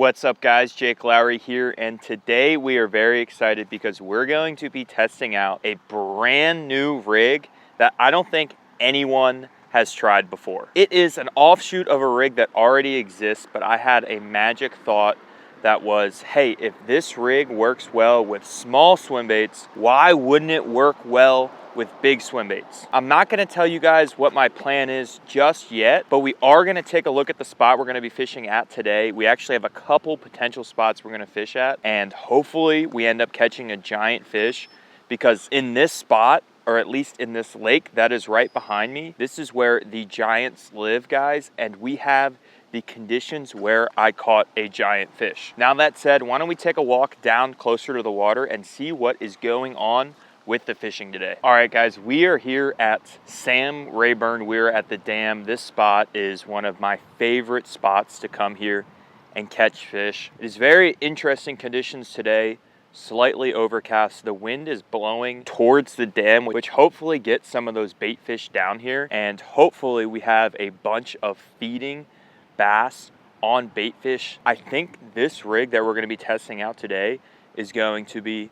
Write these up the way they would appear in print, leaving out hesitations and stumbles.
What's up guys, Jake Lowry here, and today we are very excited because we're going to be testing out a brand new rig that I don't think anyone has tried before. It is an offshoot of a rig that already exists, but I had a magic thought that was, hey, if this rig works well with small swim baits, why wouldn't it work well with big swim baits? I'm not gonna tell you guys what my plan is just yet, but we are gonna take a look at the spot we're gonna be fishing at today. We actually have a couple potential spots we're gonna fish at, and hopefully we end up catching a giant fish, because in this spot, or at least in this lake that is right behind me, this is where the giants live, guys, and we have the conditions where I caught a giant fish. Now that said, why don't we take a walk down closer to the water and see what is going on with the fishing today. All right guys, we are here at Sam Rayburn. We're at the dam. This spot is one of my favorite spots to come here and catch fish. It is very interesting conditions today. Slightly overcast. The wind is blowing towards the dam, which hopefully gets some of those bait fish down here, and hopefully we have a bunch of feeding bass on bait fish. I think this rig that we're going to be testing out today is going to be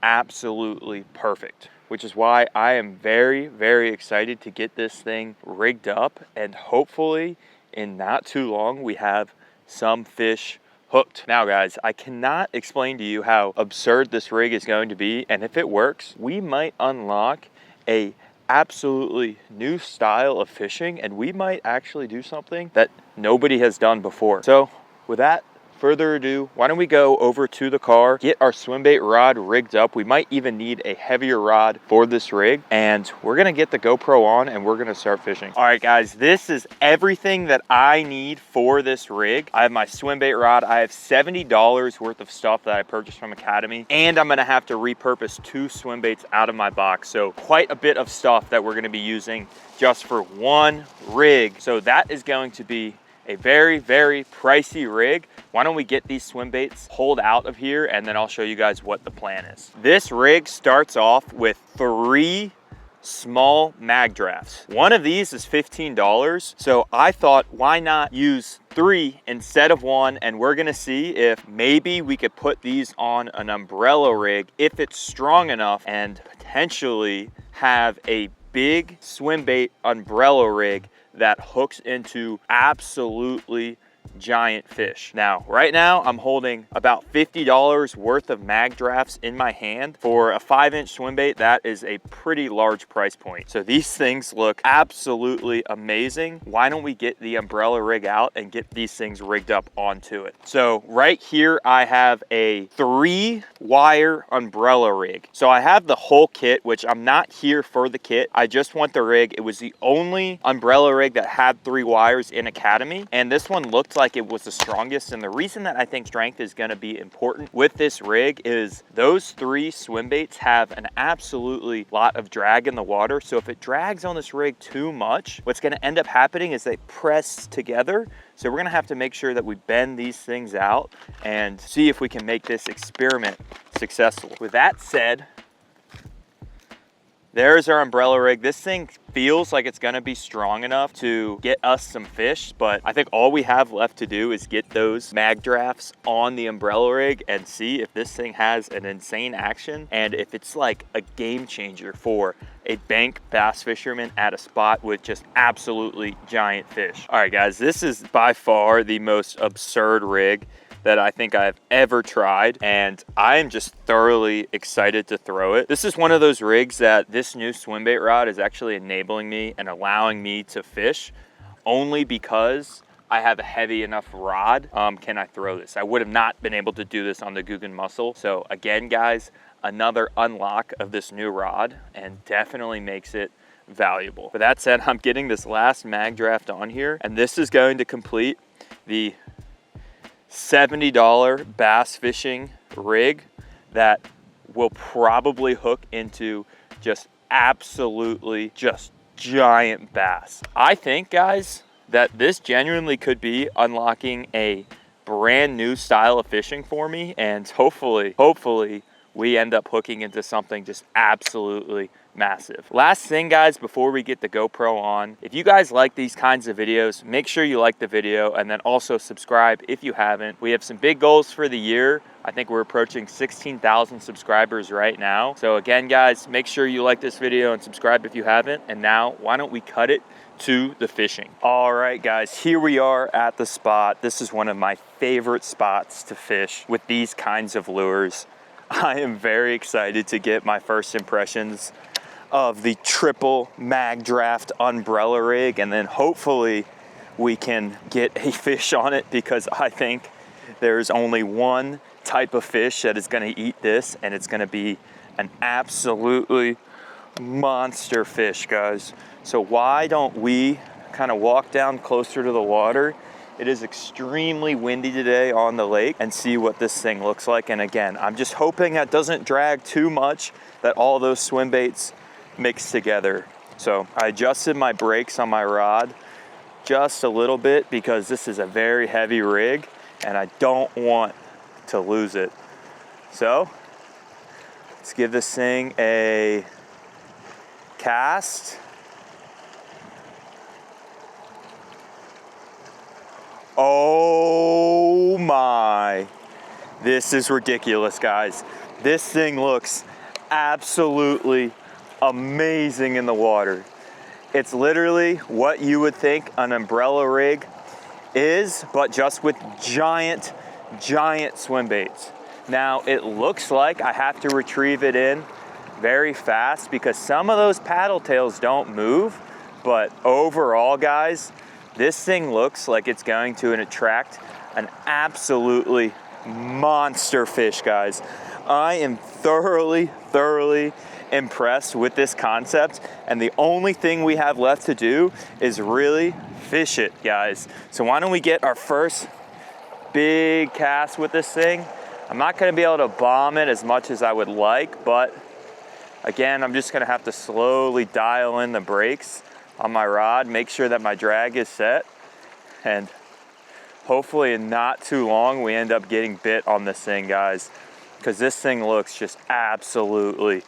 absolutely perfect, which is why I am very, very excited to get this thing rigged up, and hopefully in not too long we have some fish hooked. Now guys, I cannot explain to you how absurd this rig is going to be, and if it works, we might unlock a absolutely new style of fishing, and we might actually do something that nobody has done before. So without further ado, why don't we go over to the car, get our swim bait rod rigged up. We might even need a heavier rod for this rig, and we're gonna get the GoPro on and we're gonna start fishing. All right guys, this is everything that I need for this rig. I have my swim bait rod. I have $70 worth of stuff that I purchased from Academy, and I'm gonna have to repurpose 2 swim baits out of my box. So quite a bit of stuff that we're gonna be using just for one rig. So that is going to be a very, very pricey rig. Why don't we get these swim baits pulled out of here, and then I'll show you guys what the plan is. This rig starts off with 3 small Magdrafts. One of these is $15. So I thought, why not use 3 instead of 1? And we're gonna see if maybe we could put these on an umbrella rig if it's strong enough, and potentially have a big swim bait umbrella rig that hooks into absolutely giant fish. Now, right now, I'm holding about $50 worth of Magdrafts in my hand. For a 5-inch swim bait, that is a pretty large price point. So these things look absolutely amazing. Why don't we get the umbrella rig out and get these things rigged up onto it? So right here, I have a 3-wire umbrella rig. So I have the whole kit, which I'm not here for the kit. I just want the rig. It was the only umbrella rig that had 3 wires in Academy, and this one looked like it was the strongest. And the reason that I think strength is going to be important with this rig is those 3 swim baits have an absolutely lot of drag in the water. So if it drags on this rig too much, what's going to end up happening is they press together. So we're going to have to make sure that we bend these things out and see if we can make this experiment successful. With that said, there's our umbrella rig. This thing feels like it's gonna be strong enough to get us some fish, but I think all we have left to do is get those Magdrafts on the umbrella rig and see if this thing has an insane action, and if it's like a game changer for a bank bass fisherman at a spot with just absolutely giant fish. All right guys, this is by far the most absurd rig that I think I've ever tried, and I am just thoroughly excited to throw it. This is one of those rigs that this new swim bait rod is actually enabling me and allowing me to fish only because I have a heavy enough rod. Can I throw this? I would have not been able to do this on the Guggen Muscle. So again, guys, another unlock of this new rod, and definitely makes it valuable. With that said, I'm getting this last Magdraft on here, and this is going to complete the $70 bass fishing rig that will probably hook into just absolutely just giant bass. I think, guys, that this genuinely could be unlocking a brand new style of fishing for me, and hopefully we end up hooking into something just absolutely massive. Last thing, guys, before we get the GoPro on, if you guys like these kinds of videos, make sure you like the video and then also subscribe if you haven't. We have some big goals for the year. I think we're approaching 16,000 subscribers right now. So again, guys, make sure you like this video and subscribe if you haven't. And now, why don't we cut it to the fishing? All right, guys, here we are at the spot. This is one of my favorite spots to fish with these kinds of lures. I am very excited to get my first impressions of the triple Magdraft umbrella rig, and then hopefully we can get a fish on it, because I think there's only one type of fish that is going to eat this, and it's going to be an absolutely monster fish, guys. So why don't we kind of walk down closer to the water? It is extremely windy today on the lake, and see what this thing looks like. And again, I'm just hoping that doesn't drag too much, that all those swim baits mix together. So I adjusted my brakes on my rod just a little bit, because this is a very heavy rig and I don't want to lose it. So let's give this thing a cast. Oh my, this is ridiculous, guys. This thing looks absolutely amazing in the water. It's literally what you would think an umbrella rig is, but just with giant swim baits. Now, it looks like I have to retrieve it in very fast, because some of those paddle tails don't move, but overall, guys, this thing looks like it's going to attract an absolutely monster fish, guys. I am thoroughly impressed with this concept, and the only thing we have left to do is really fish it, guys. So why don't we get our first big cast with this thing? I'm not going to be able to bomb it as much as I would like, but again, I'm just going to have to slowly dial in the brakes on my rod, make sure that my drag is set, and hopefully in not too long we end up getting bit on this thing, guys, because this thing looks just absolutely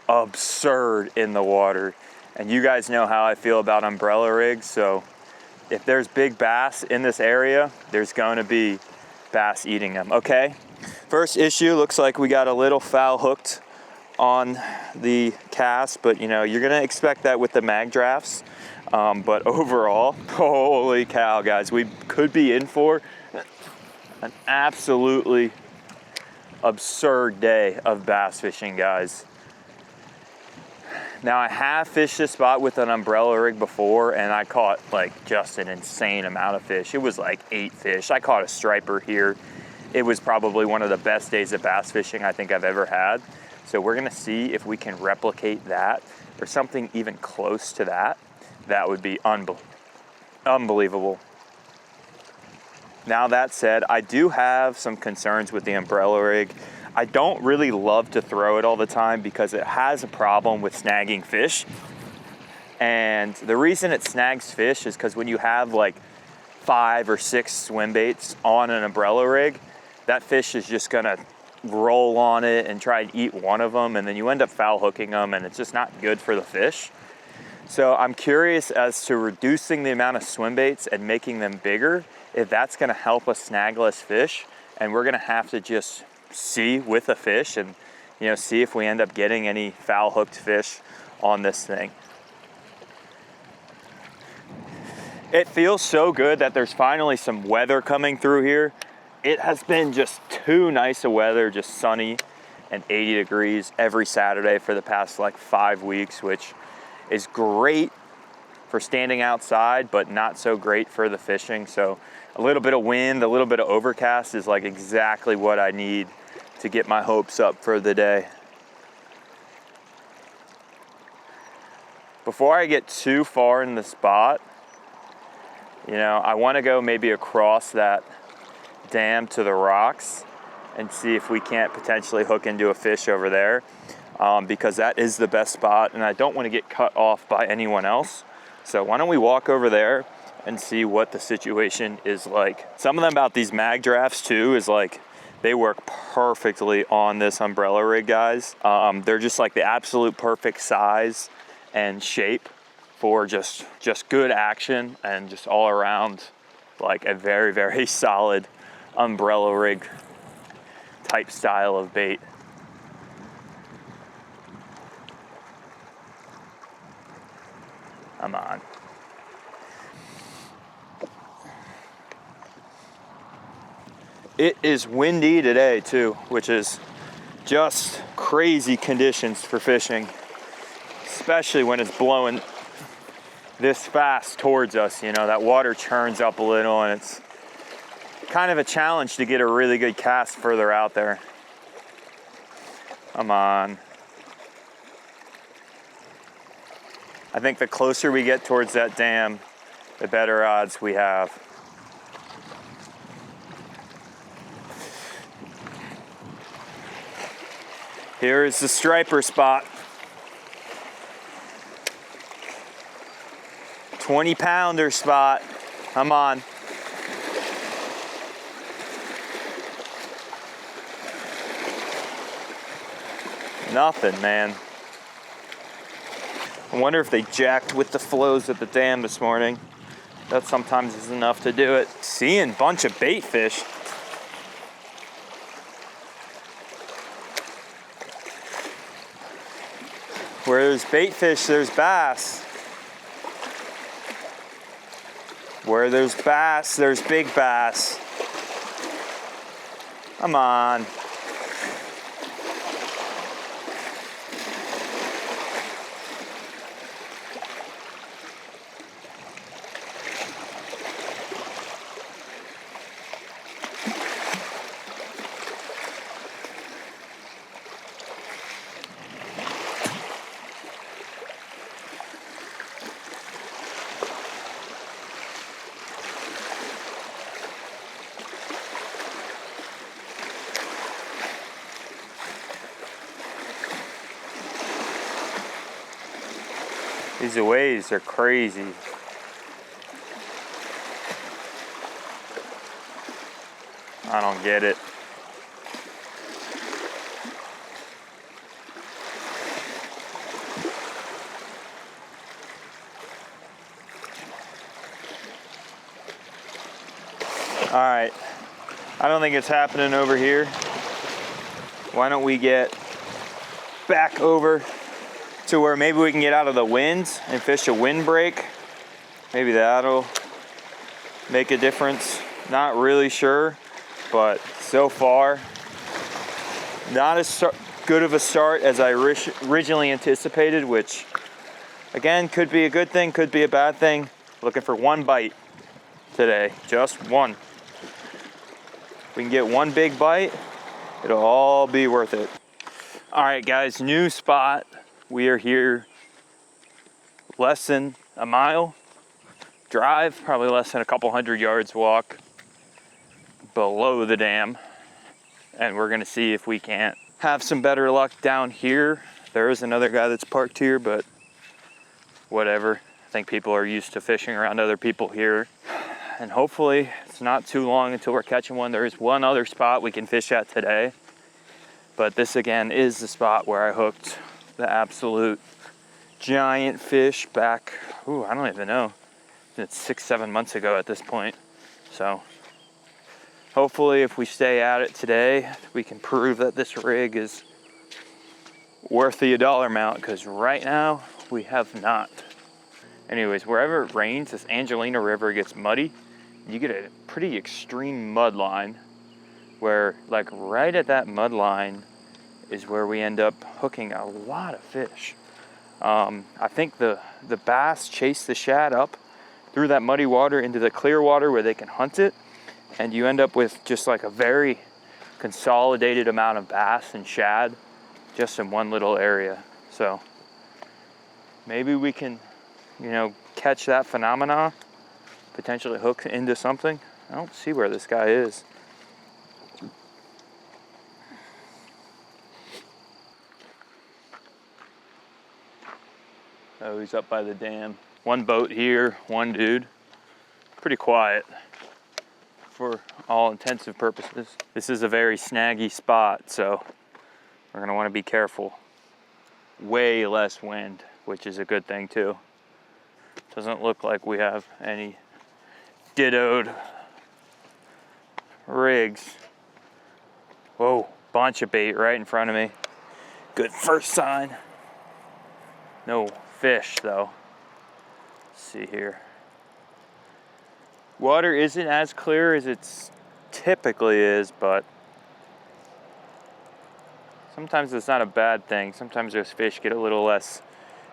absurd in the water. And you guys know how I feel about umbrella rigs, so if there's big bass in this area, there's going to be bass eating them. Okay, first issue, looks like we got a little foul hooked on the cast, but you know, you're gonna expect that with the Magdrafts. But overall, holy cow, guys, we could be in for an absolutely absurd day of bass fishing, guys. Now, I have fished this spot with an umbrella rig before, and I caught like just an insane amount of fish. It was like 8 fish. I caught a striper here. It was probably one of the best days of bass fishing I think I've ever had. So we're gonna see if we can replicate that or something even close to that. That would be unbelievable. Now, that said, I do have some concerns with the umbrella rig. I don't really love to throw it all the time because it has a problem with snagging fish. And the reason it snags fish is because when you have like 5 or 6 swim baits on an umbrella rig, that fish is just gonna roll on it and try and eat one of them, and then you end up foul hooking them, and it's just not good for the fish. So I'm curious as to reducing the amount of swim baits and making them bigger, if that's gonna help us snag less fish. And we're gonna have to just see with a fish and, you know, see if we end up getting any foul hooked fish on this thing. It feels so good that there's finally some weather coming through here. It has been just too nice of weather, just sunny and 80 degrees every Saturday for the past like 5 weeks, which is great for standing outside, but not so great for the fishing. So a little bit of wind, a little bit of overcast is like exactly what I need to get my hopes up for the day. Before I get too far in the spot, you know, I want to go maybe across that dam to the rocks and see if we can't potentially hook into a fish over there, because that is the best spot and I don't want to get cut off by anyone else. So why don't we walk over there and see what the situation is like. Something about these Magdrafts too is like They work perfectly on this umbrella rig, guys. They're just like the absolute perfect size and shape for just good action and just all around like a very, very solid umbrella rig type style of bait. Come on. It is windy today too, which is just crazy conditions for fishing, especially when it's blowing this fast towards us. You know, that water churns up a little and it's kind of a challenge to get a really good cast further out there. Come on. I think the closer we get towards that dam, the better odds we have. Here is the striper spot. 20-pounder spot. Come on. Nothing, man. I wonder if they jacked with the flows at the dam this morning. That sometimes is enough to do it. Seeing a bunch of bait fish. Where there's bait fish, there's bass. Where there's bass, there's big bass. Come on. These waves are crazy. I don't get it. All right, I don't think it's happening over here. Why don't we get back over to where maybe we can get out of the winds and fish a windbreak? Maybe that'll make a difference. Not really sure, but so far, not as good of a start as I originally anticipated, which again, could be a good thing, could be a bad thing. Looking for one bite today, just one. If we can get one big bite, it'll all be worth it. All right, guys, new spot. We are here less than a mile drive, probably less than a couple hundred yards walk below the dam. And we're gonna see if we can't have some better luck down here. There is another guy that's parked here, but whatever. I think people are used to fishing around other people here. And hopefully it's not too long until we're catching one. There is one other spot we can fish at today. But this again is the spot where I hooked the absolute giant fish back, I don't even know. It's 6-7 months ago at this point. So hopefully if we stay at it today, we can prove that this rig is worth the dollar amount, because right now we have not. Anyways, wherever it rains, this Angelina River gets muddy. You get a pretty extreme mud line where, like, right at that mud line is where we end up hooking a lot of fish. I think the bass chase the shad up through that muddy water into the clear water where they can hunt it, and you end up with just like a very consolidated amount of bass and shad just in one little area. So maybe we can, you know, catch that phenomena, potentially hook into something. I don't see where this guy is. Oh, he's up by the dam. One boat here, one dude. Pretty quiet. for all intensive purposes. This is a very snaggy spot, so we're gonna wanna be careful. Way less wind, which is a good thing too. Doesn't look like we have any dittoed rigs. Whoa, bunch of bait right in front of me. Good first sign. No fish though. Let's see here. Water isn't as clear as it typically is, but sometimes it's not a bad thing. Sometimes those fish get a little less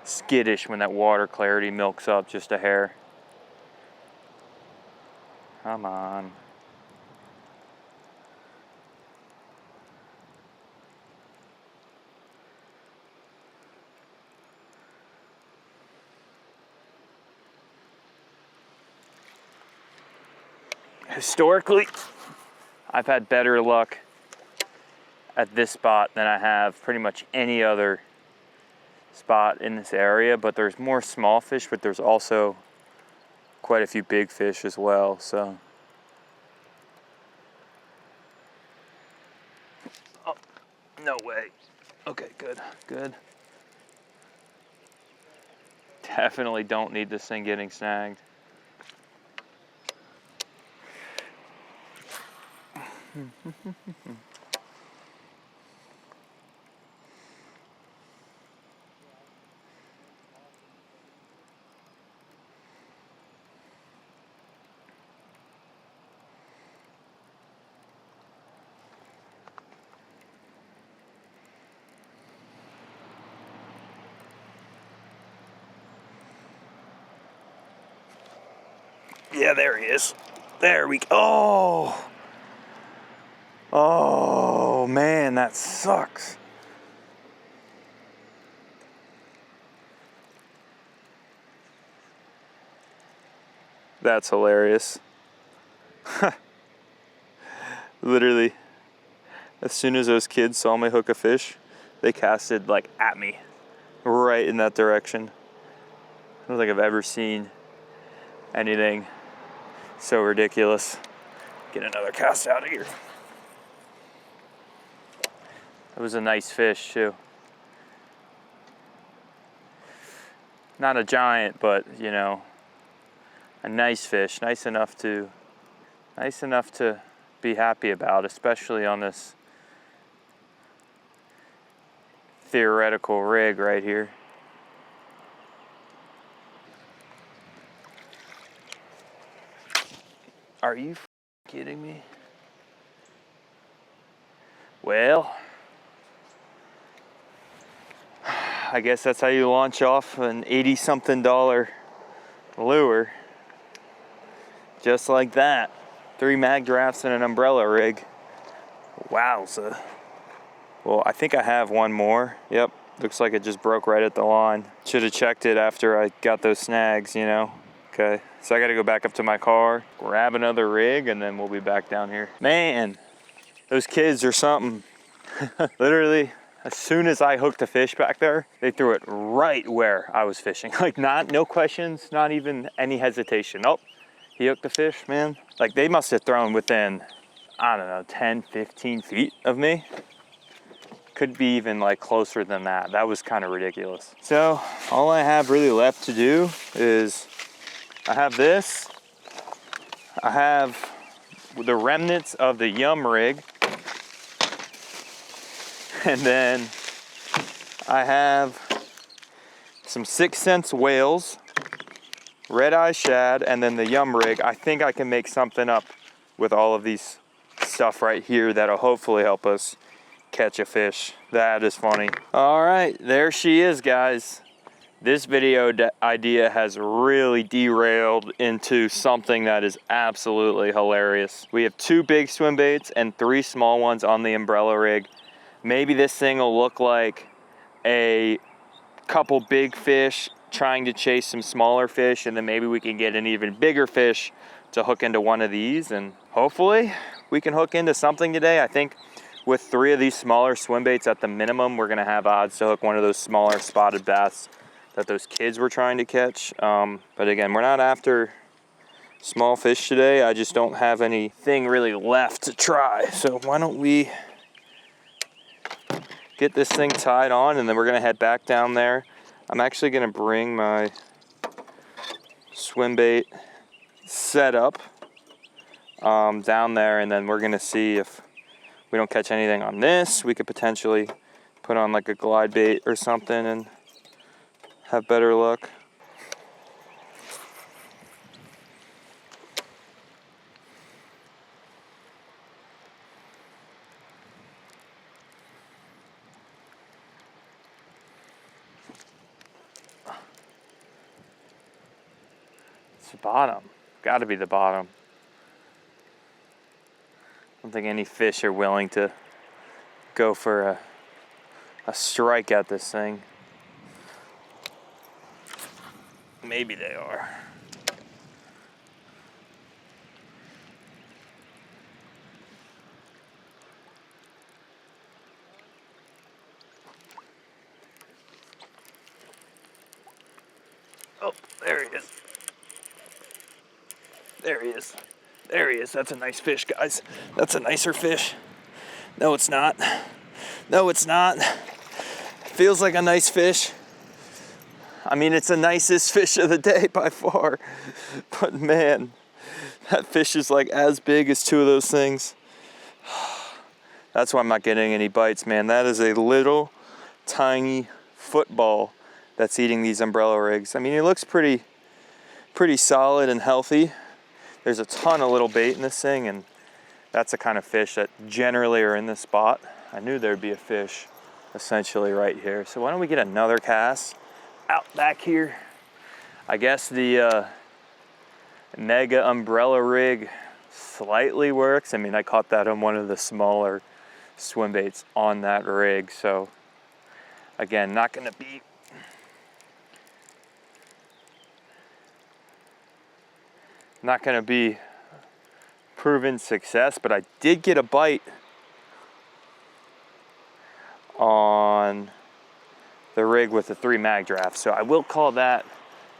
skittish when that water clarity milks up just a hair. Come on. Historically, I've had better luck at this spot than I have pretty much any other spot in this area, but there's more small fish, but there's also quite a few big fish as well, so. Oh, no way. Okay, good, good. Definitely don't need this thing getting snagged. Yeah, there he is. There we go. Oh! Oh, man, that sucks. That's hilarious. Literally, as soon as those kids saw me hook a fish, they casted like at me, right in that direction. I don't think I've ever seen anything so ridiculous. Get another cast out of here. It was a nice fish too. Not a giant, but you know, a nice fish, nice enough to be happy about, especially on this theoretical rig right here. Are you kidding me? Well, I guess that's how you launch off an $80-something lure. Just like that. 3 Magdrafts and an umbrella rig. Wowza. Well, I think I have one more. Yep, looks like it just broke right at the line. Should have checked it after I got those snags, you know. Okay, so I gotta go back up to my car, grab another rig, and then we'll be back down here. Man, those kids are something. Literally, as soon as I hooked the fish back there, they threw it right where I was fishing. Like no questions, not even any hesitation. Oh, he hooked the fish, man. Like they must have thrown within, I don't know, 10, 15 feet of me. Could be even like closer than that. That was kind of ridiculous. So all I have really left to do is I have this. I have the remnants of the Yum rig. And then I have some 6 cents whales, red eye shad, and then the Yum rig. I think I can make something up with all of these stuff right here that'll hopefully help us catch a fish. That is funny. All right, there she is, guys. This video idea has really derailed into something that is absolutely hilarious. We have 2 big swim baits and 3 small ones on the umbrella rig. Maybe this thing will look like a couple big fish trying to chase some smaller fish, and then maybe we can get an even bigger fish to hook into one of these, and hopefully we can hook into something today. I think with 3 of these smaller swim baits at the minimum, we're gonna have odds to hook one of those smaller spotted bass that those kids were trying to catch. But again, we're not after small fish today. I just don't have anything really left to try. So why don't we get this thing tied on, and then we're gonna head back down there. I'm actually gonna bring my swim bait set up down there, and then we're gonna see if we don't catch anything on this. We could potentially put on like a glide bait or something and have better luck. It's the bottom. Got to be the bottom. I don't think any fish are willing to go for a strike at this thing. Maybe they are. Oh, there he is. There he is. There he is. That's a nice fish, guys. That's a nicer fish. No, it's not. No, it's not. Feels like a nice fish. I mean, it's the nicest fish of the day by far. But man, that fish is like as big as two of those things. That's why I'm not getting any bites, man. That is a little tiny football that's eating these umbrella rigs. I mean, it looks pretty solid and healthy. There's a ton of little bait in this thing, and that's the kind of fish that generally are in this spot. I knew there'd be a fish essentially right here. So why don't we get another cast out back here? I guess the Mega umbrella rig slightly works. I mean, I caught that on one of the smaller swim baits on that rig. So again, not gonna be proven success, but I did get a bite on the rig with the 3 Magdrafts. So I will call that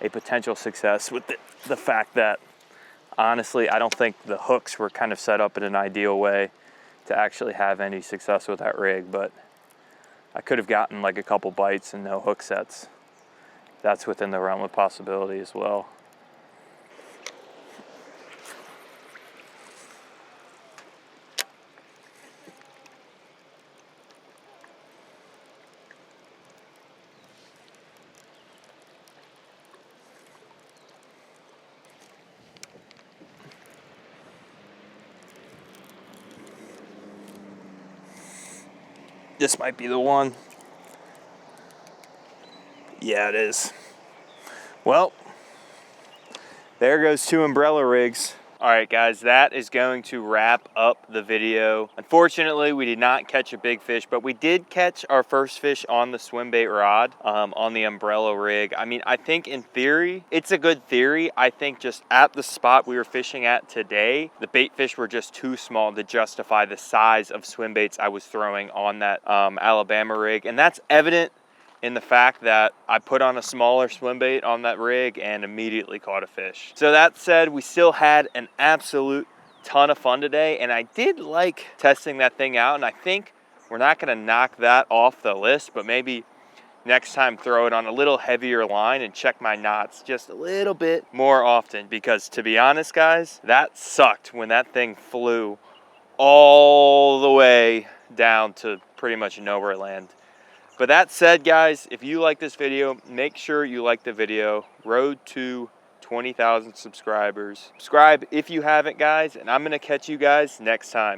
a potential success, with the fact that honestly, I don't think the hooks were kind of set up in an ideal way to actually have any success with that rig, but I could have gotten like a couple bites and no hook sets. That's within the realm of possibility as well. This might be the one. Yeah, it is. Well, there goes 2 umbrella rigs. All right, guys, that is going to wrap up the video. Unfortunately, we did not catch a big fish, but we did catch our first fish on the swim bait rod, on the umbrella rig. I mean, I think in theory, it's a good theory. I think just at the spot we were fishing at today, the bait fish were just too small to justify the size of swim baits I was throwing on that Alabama rig. And that's evident in the fact that I put on a smaller swim bait on that rig and immediately caught a fish. So that said, we still had an absolute ton of fun today, and I did like testing that thing out, and I think we're not gonna knock that off the list, but maybe next time throw it on a little heavier line and check my knots just a little bit more often, because to be honest, guys, that sucked when that thing flew all the way down to pretty much nowhere land. But that said, guys, if you like this video, make sure you like the video. Road to 20,000 subscribers. Subscribe if you haven't, guys, and I'm gonna catch you guys next time.